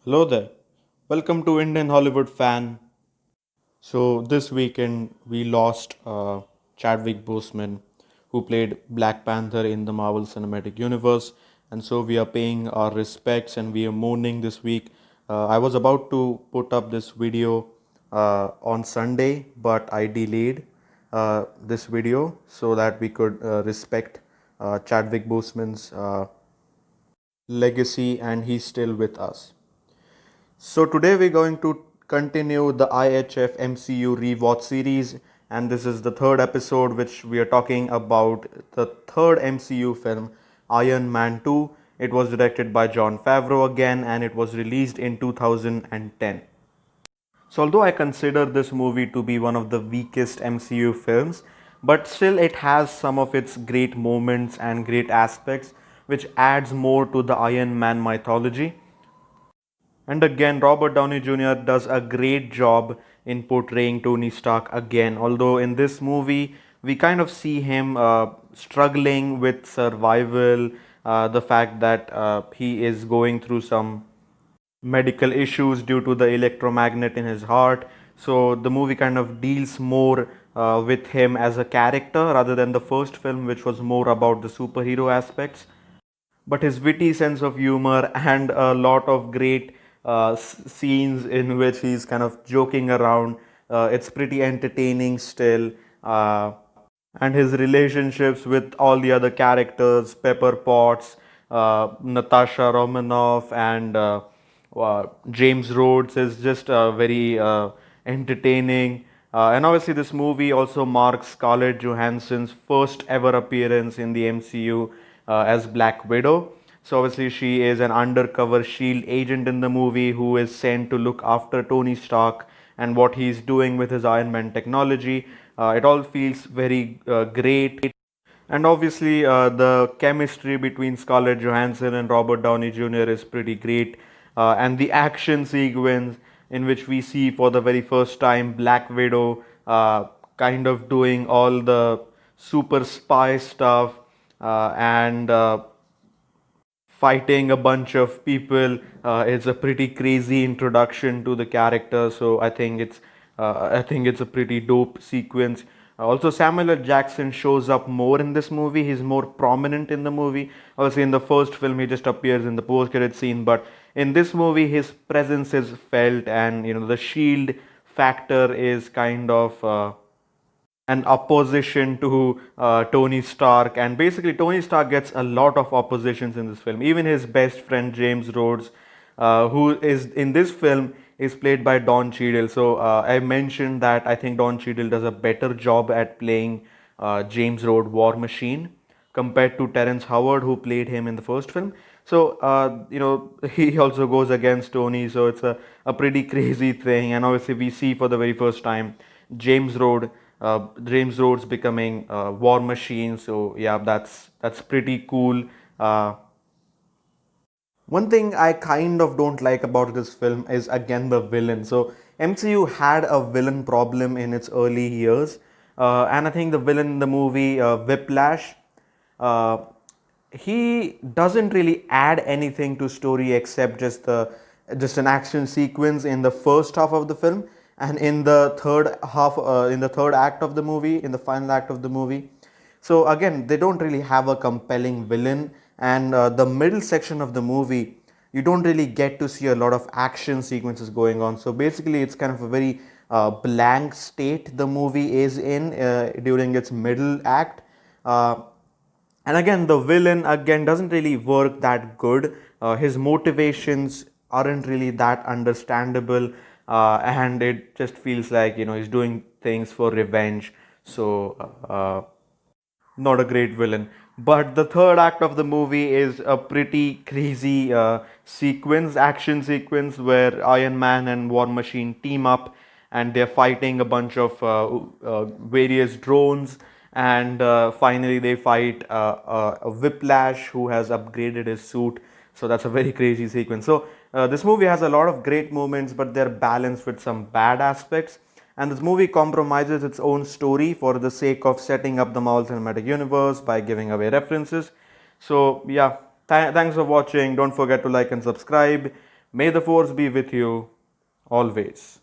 Hello there. Welcome to Indian Hollywood Fan. So this weekend we lost Chadwick Boseman, who played Black Panther in the Marvel Cinematic Universe, and so we are paying our respects and we are mourning this week. I was about to put up this video on Sunday, but I delayed this video so that we could respect Chadwick Boseman's legacy, and he's still with us. So today we're going to continue the IHF MCU Rewatch series, and this is the third episode which we are talking about the third MCU film, Iron Man 2. It was directed by Jon Favreau again, and it was released in 2010. So although I consider this movie to be one of the weakest MCU films, but still it has some of its great moments and great aspects which adds more to the Iron Man mythology. And again, Robert Downey Jr. does a great job in portraying Tony Stark again. Although in this movie, we kind of see him struggling with survival, the fact that he is going through some medical issues due to the electromagnet in his heart. So the movie kind of deals more with him as a character rather than the first film, which was more about the superhero aspects. But his witty sense of humor and a lot of great scenes in which he's kind of joking around, it's pretty entertaining still. And his relationships with all the other characters, Pepper Potts, Natasha Romanoff, and James Rhodes, is just very entertaining. And obviously, this movie also marks Scarlett Johansson's first ever appearance in the MCU as Black Widow. So, obviously, she is an undercover SHIELD agent in the movie who is sent to look after Tony Stark and what he's doing with his Iron Man technology. It all feels very great. And obviously, the chemistry between Scarlett Johansson and Robert Downey Jr. is pretty great. And the action sequence in which we see for the very first time Black Widow kind of doing all the super spy stuff and fighting a bunch of people. It's a pretty crazy introduction to the character, so I think it's a pretty dope sequence. Also, Samuel L. Jackson shows up more in this movie. He's more prominent in the movie. Obviously, in the first film, he just appears in the post-credit scene, but in this movie, his presence is felt, and the shield factor is kind of an opposition to Tony Stark, and basically Tony Stark gets a lot of oppositions in this film. Even his best friend James Rhodes, who is in this film, is played by Don Cheadle. So I mentioned that I think Don Cheadle does a better job at playing James Rhodes War Machine compared to Terrence Howard, who played him in the first film. So he also goes against Tony, so it's a pretty crazy thing. And obviously we see for the very first time James Rhodes James Rhodes becoming War Machine. So yeah, that's pretty cool. One thing I kind of don't like about this film is again the villain. So MCU had a villain problem in its early years, and I think the villain in the movie Whiplash, uh, he doesn't really add anything to story except just an action sequence in the first half of the film, and in the third act of the movie, in the final act of the movie. So again, they don't really have a compelling villain, and the middle section of the movie, you don't really get to see a lot of action sequences going on. So basically, it's kind of a very blank state the movie is in during its middle act. Uh, and again, the villain again doesn't really work that good. His motivations aren't really that understandable, and it just feels like he's doing things for revenge. So not a great villain. But the third act of the movie is a pretty crazy action sequence where Iron Man and War Machine team up and they're fighting a bunch of various drones. And finally, they fight a Whiplash who has upgraded his suit. So that's a very crazy sequence. So this movie has a lot of great moments, but they're balanced with some bad aspects. And this movie compromises its own story for the sake of setting up the Marvel Cinematic Universe by giving away references. So, yeah, thanks for watching. Don't forget to like and subscribe. May the force be with you always.